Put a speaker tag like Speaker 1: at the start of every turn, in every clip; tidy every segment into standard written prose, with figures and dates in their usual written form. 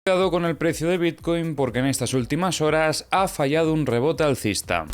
Speaker 1: Cuidado con el precio de Bitcoin porque en estas últimas horas ha fallado un rebote alcista.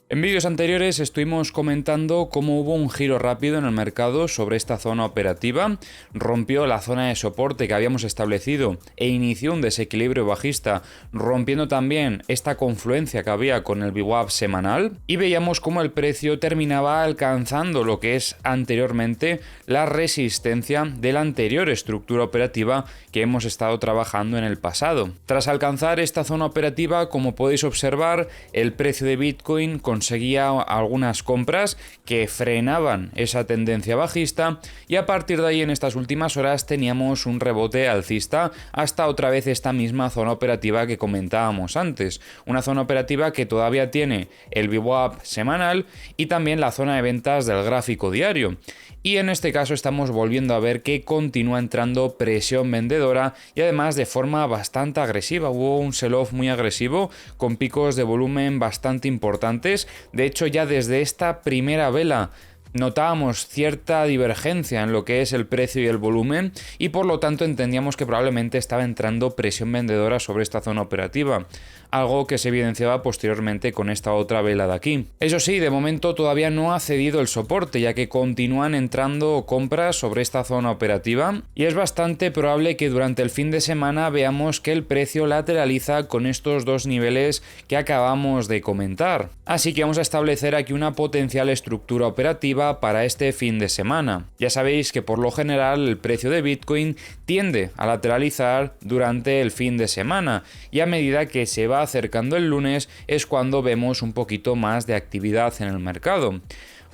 Speaker 1: En vídeos anteriores estuvimos comentando cómo hubo un giro rápido en el mercado sobre esta zona operativa, rompió la zona de soporte que habíamos establecido e inició un desequilibrio bajista, rompiendo también esta confluencia que había con el VWAP semanal, y veíamos cómo el precio terminaba alcanzando lo que es anteriormente la resistencia de la anterior estructura operativa que hemos estado trabajando en el pasado. Tras alcanzar esta zona operativa, como podéis observar, el precio de Bitcoin conseguía algunas compras que frenaban esa tendencia bajista y a partir de ahí en estas últimas horas teníamos un rebote alcista hasta otra vez esta misma zona operativa que comentábamos antes, una zona operativa que todavía tiene el VWAP semanal y también la zona de ventas del gráfico diario. Y en este caso estamos volviendo a ver que continúa entrando presión vendedora y además de forma bastante agresiva. Hubo un sell-off muy agresivo con picos de volumen bastante importantes. De hecho, ya desde esta primera vela notábamos cierta divergencia en lo que es el precio y el volumen y por lo tanto entendíamos que probablemente estaba entrando presión vendedora sobre esta zona operativa, algo que se evidenciaba posteriormente con esta otra vela de aquí. Eso sí, de momento todavía no ha cedido el soporte, ya que continúan entrando compras sobre esta zona operativa y es bastante probable que durante el fin de semana veamos que el precio lateraliza con estos dos niveles que acabamos de comentar. Así que vamos a establecer aquí una potencial estructura operativa para este fin de semana. Ya sabéis que por lo general el precio de Bitcoin tiende a lateralizar durante el fin de semana y a medida que se va acercando el lunes es cuando vemos un poquito más de actividad en el mercado.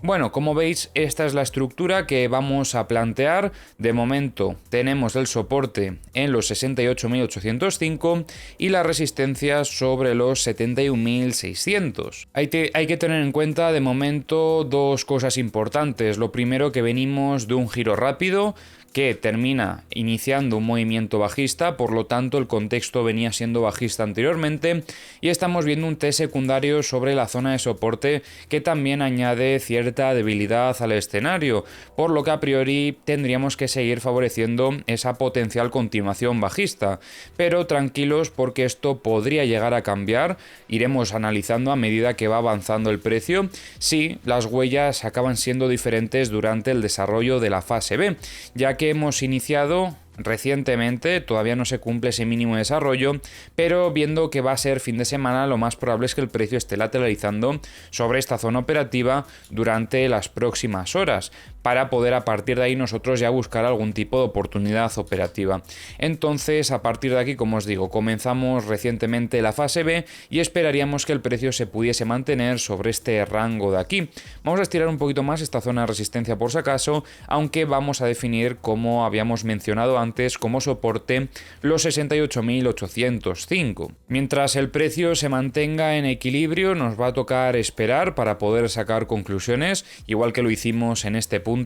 Speaker 1: Bueno, como veis, esta es la estructura que vamos a plantear. De momento tenemos el soporte en los 68.805 y la resistencia sobre los 71.600. Hay que tener en cuenta de momento dos cosas importantes. Lo primero, que venimos de un giro rápido que termina iniciando un movimiento bajista, por lo tanto el contexto venía siendo bajista anteriormente y estamos viendo un T secundario sobre la zona de soporte que también añade cierta debilidad al escenario, por lo que a priori tendríamos que seguir favoreciendo esa potencial continuación bajista, pero tranquilos porque esto podría llegar a cambiar. Iremos analizando a medida que va avanzando el precio si las huellas acaban siendo diferentes durante el desarrollo de la fase B, ya que hemos iniciado recientemente, todavía no se cumple ese mínimo de desarrollo, pero viendo que va a ser fin de semana, lo más probable es que el precio esté lateralizando sobre esta zona operativa durante las próximas horas, para poder a partir de ahí nosotros ya buscar algún tipo de oportunidad operativa. Entonces, a partir de aquí, como os digo, comenzamos recientemente la fase B y esperaríamos que el precio se pudiese mantener sobre este rango de aquí. Vamos a estirar un poquito más esta zona de resistencia por si acaso, aunque vamos a definir, como habíamos mencionado antes, como soporte los 68.805. Mientras el precio se mantenga en equilibrio, nos va a tocar esperar para poder sacar conclusiones, igual que lo hicimos en este punto,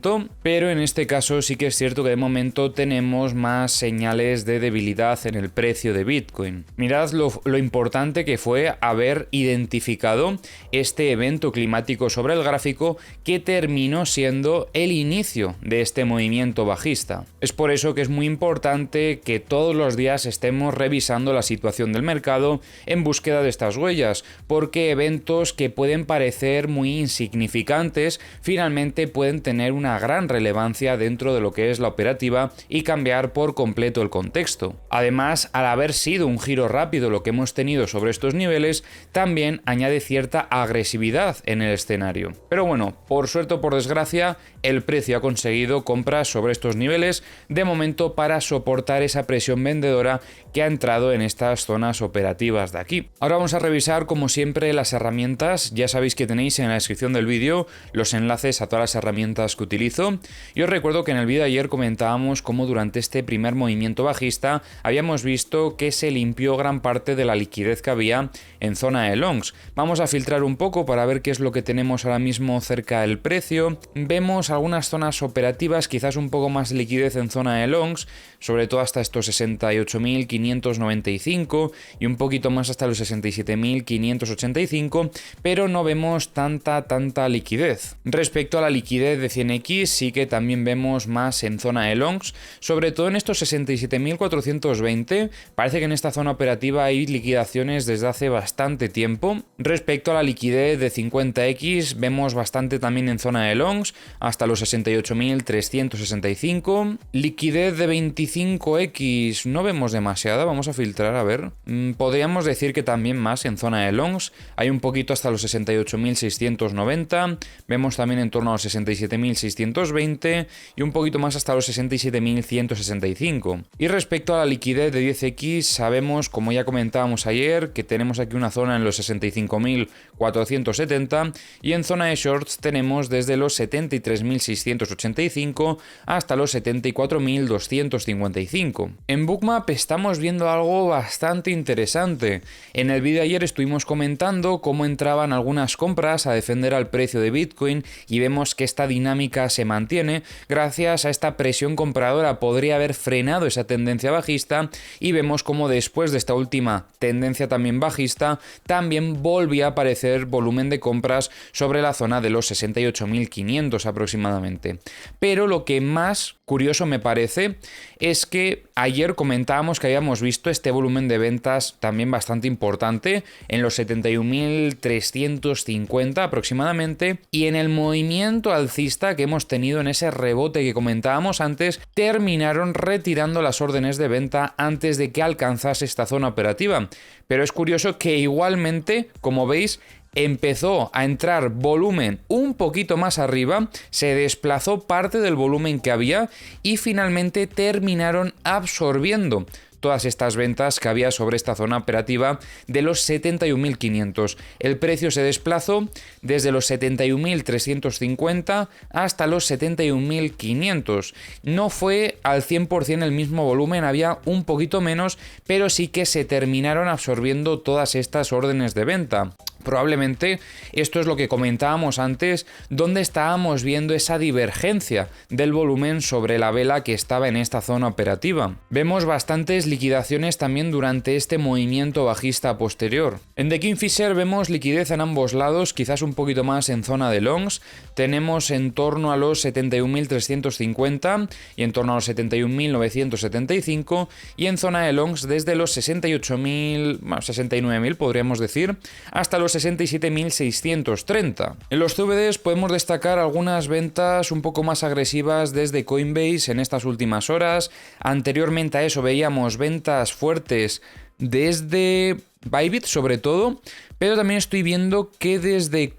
Speaker 1: pero en este caso sí que es cierto que de momento tenemos más señales de debilidad en el precio de Bitcoin. Mirad lo importante que fue haber identificado este evento climático sobre el gráfico que terminó siendo el inicio de este movimiento bajista. Es por eso que es muy importante que todos los días estemos revisando la situación del mercado en búsqueda de estas huellas, porque eventos que pueden parecer muy insignificantes finalmente pueden tener una gran relevancia dentro de lo que es la operativa y cambiar por completo el contexto. Además, al haber sido un giro rápido lo que hemos tenido sobre estos niveles, también añade cierta agresividad en el escenario. Pero bueno, por suerte o por desgracia, el precio ha conseguido compras sobre estos niveles de momento para soportar esa presión vendedora que ha entrado en estas zonas operativas de aquí. Ahora vamos a revisar, como siempre, las herramientas. Ya sabéis que tenéis en la descripción del vídeo los enlaces a todas las herramientas que utilizo. Y os recuerdo que en el vídeo de ayer comentábamos cómo durante este primer movimiento bajista habíamos visto que se limpió gran parte de la liquidez que había en zona de longs. Vamos a filtrar un poco para ver qué es lo que tenemos ahora mismo cerca del precio. Vemos algunas zonas operativas, quizás un poco más de liquidez en zona de longs, sobre todo hasta estos 68.595 y un poquito más hasta los 67.585, pero no vemos tanta liquidez. Respecto a la liquidez de 100X, sí que también vemos más en zona de longs, sobre todo en estos 67.420. Parece que en esta zona operativa hay liquidaciones desde hace bastante tiempo. Respecto a la liquidez de 50X, vemos bastante también en zona de longs, hasta los 68.365. Liquidez de 25X no vemos demasiada, vamos a filtrar a ver. Podríamos decir que también más en zona de longs, hay un poquito hasta los 68.690, vemos también en torno a los 67.620 y un poquito más hasta los 67.165. Y respecto a la liquidez de 10X, sabemos, como ya comentábamos ayer, que tenemos aquí una zona en los 65.470 y en zona de shorts tenemos desde los 73.685 hasta los 74.255. En Bookmap estamos viendo algo bastante interesante. En el vídeo de ayer estuvimos comentando cómo entraban algunas compras a defender al precio de Bitcoin y vemos que esta dinámica se mantiene gracias a esta presión compradora. Podría haber frenado esa tendencia bajista y vemos como después de esta última tendencia también bajista también volvía a aparecer volumen de compras sobre la zona de los 68.500 aproximadamente. Pero lo que más curioso me parece es que ayer comentábamos que habíamos visto este volumen de ventas también bastante importante en los 71.350 aproximadamente, y en el movimiento alcista que hemos tenido en ese rebote que comentábamos antes, terminaron retirando las órdenes de venta antes de que alcanzase esta zona operativa. Pero es curioso que igualmente, como veis, empezó a entrar volumen un poquito más arriba, se desplazó parte del volumen que había y finalmente terminaron absorbiendo todas estas ventas que había sobre esta zona operativa de los 71.500. El precio se desplazó desde los 71.350 hasta los 71.500. No fue al 100% el mismo volumen, había un poquito menos, pero sí que se terminaron absorbiendo todas estas órdenes de venta. Probablemente esto es lo que comentábamos antes, donde estábamos viendo esa divergencia del volumen sobre la vela que estaba en esta zona operativa. Vemos bastantes liquidaciones también durante este movimiento bajista posterior. En The Kingfisher vemos liquidez en ambos lados, quizás un poquito más en zona de longs. Tenemos en torno a los 71.350 y en torno a los 71.975, y en zona de longs desde los 69.000 podríamos decir, hasta los 67.630. En los CVDs podemos destacar algunas ventas un poco más agresivas desde Coinbase en estas últimas horas. Anteriormente a eso veíamos ventas fuertes desde Bybit sobre todo, pero también estoy viendo que desde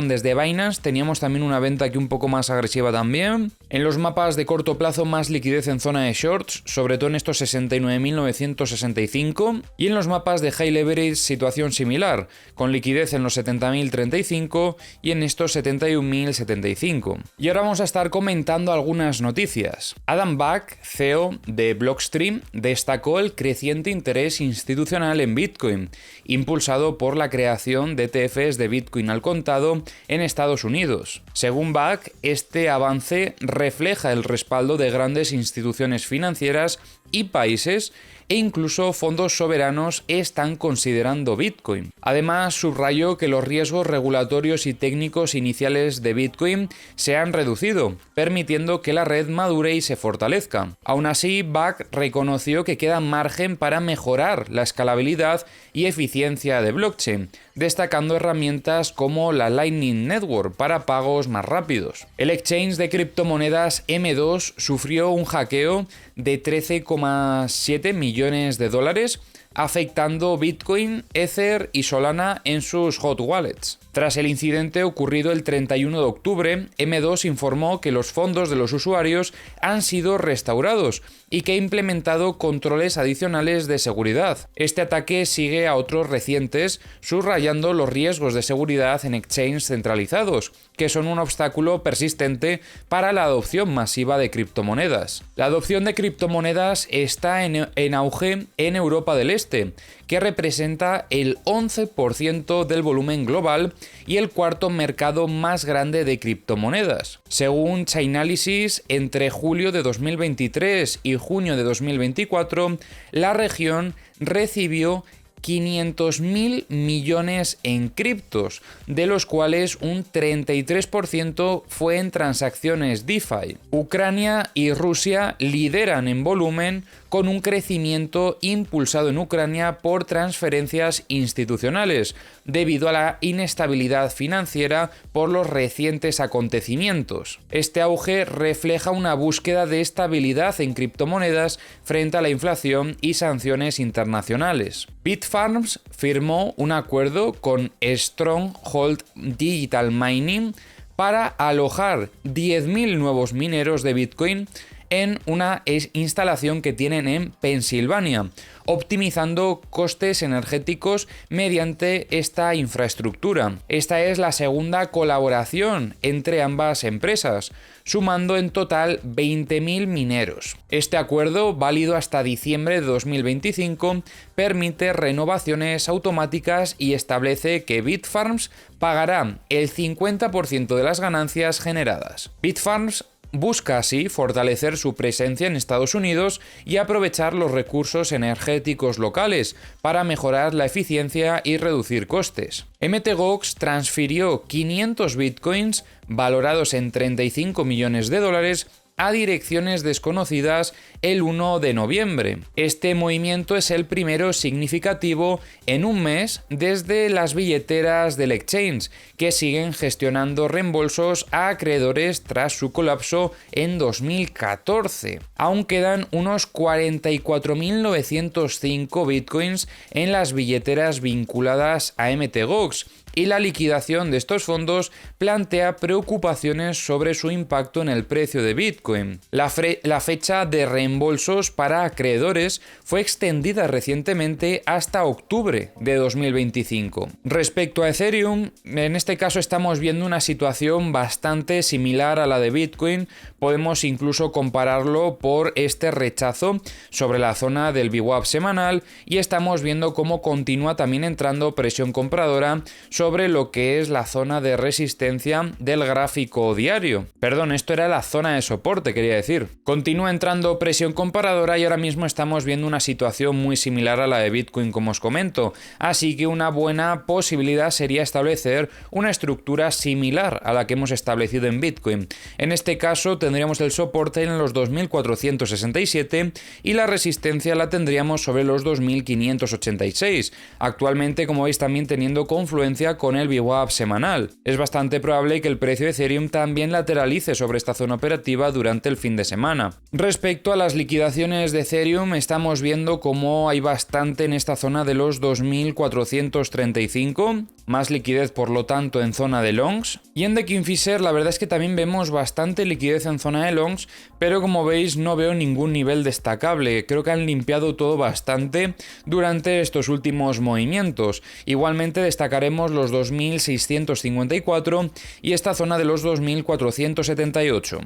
Speaker 1: desde Binance teníamos también una venta aquí un poco más agresiva también. En los mapas de corto plazo más liquidez en zona de shorts, sobre todo en estos 69.965, y en los mapas de high leverage situación similar, con liquidez en los 70.035 y en estos 71.075. Y ahora vamos a estar comentando algunas noticias. Adam Back, CEO de Blockstream, destacó el creciente interés institucional en Bitcoin, impulsado por la creación de ETFs de Bitcoin al contado en Estados Unidos. Según Back, este avance refleja el respaldo de grandes instituciones financieras y países, e incluso fondos soberanos están considerando Bitcoin. Además, subrayó que los riesgos regulatorios y técnicos iniciales de Bitcoin se han reducido, permitiendo que la red madure y se fortalezca. Aún así, Back reconoció que queda margen para mejorar la escalabilidad y eficiencia de blockchain, destacando herramientas como la Lightning Network para pagos más rápidos. El exchange de criptomonedas M2 sufrió un hackeo de 13,7 millones de dólares, afectando Bitcoin, Ether y Solana en sus hot wallets. Tras el incidente ocurrido el 31 de octubre, M2 informó que los fondos de los usuarios han sido restaurados y que ha implementado controles adicionales de seguridad. Este ataque sigue a otros recientes, subrayando los riesgos de seguridad en exchanges centralizados, que son un obstáculo persistente para la adopción masiva de criptomonedas. La adopción de criptomonedas está en auge en Europa del Este, este, que representa el 11% del volumen global y el cuarto mercado más grande de criptomonedas. Según Chainalysis, entre julio de 2023 y junio de 2024, la región recibió 500.000 millones en criptos, de los cuales un 33% fue en transacciones DeFi. Ucrania y Rusia lideran en volumen, con un crecimiento impulsado en Ucrania por transferencias institucionales, debido a la inestabilidad financiera por los recientes acontecimientos. Este auge refleja una búsqueda de estabilidad en criptomonedas frente a la inflación y sanciones internacionales. Bitfarms firmó un acuerdo con Stronghold Digital Mining para alojar 10.000 nuevos mineros de Bitcoin en una instalación que tienen en Pensilvania, optimizando costes energéticos mediante esta infraestructura. Esta es la segunda colaboración entre ambas empresas, sumando en total 20.000 mineros. Este acuerdo, válido hasta diciembre de 2025, permite renovaciones automáticas y establece que Bitfarms pagará el 50% de las ganancias generadas. Bitfarms busca así fortalecer su presencia en Estados Unidos y aprovechar los recursos energéticos locales para mejorar la eficiencia y reducir costes. Mt. Gox transfirió 500 bitcoins valorados en 35 millones de dólares a direcciones desconocidas el 1 de noviembre. Este movimiento es el primero significativo en un mes desde las billeteras del exchange, que siguen gestionando reembolsos a acreedores tras su colapso en 2014. Aún quedan unos 44.905 bitcoins en las billeteras vinculadas a Mt. Gox, y la liquidación de estos fondos plantea preocupaciones sobre su impacto en el precio de Bitcoin. La fecha de reembolsos para acreedores fue extendida recientemente hasta octubre de 2025. Respecto a Ethereum, en este caso estamos viendo una situación bastante similar a la de Bitcoin. Podemos incluso compararlo por este rechazo sobre la zona del VWAP semanal, y estamos viendo cómo continúa también entrando presión compradora sobre lo que es la zona de resistencia del gráfico diario. Perdón, esto era la zona de soporte, quería decir. Continúa entrando presión comparadora y ahora mismo estamos viendo una situación muy similar a la de Bitcoin, como os comento. Así que una buena posibilidad sería establecer una estructura similar a la que hemos establecido en Bitcoin. En este caso tendríamos el soporte en los 2.467 y la resistencia la tendríamos sobre los 2.586. Actualmente, como veis, también teniendo confluencia con el VWAP semanal. Es bastante probable que el precio de Ethereum también lateralice sobre esta zona operativa durante el fin de semana. Respecto a las liquidaciones de Ethereum, estamos viendo cómo hay bastante en esta zona de los 2.435, más liquidez por lo tanto en zona de longs. Y en The Kingfisher la verdad es que también vemos bastante liquidez en zona de longs, pero como veis no veo ningún nivel destacable. Creo que han limpiado todo bastante durante estos últimos movimientos. Igualmente destacaremos los 2.654 y esta zona de los 2.478.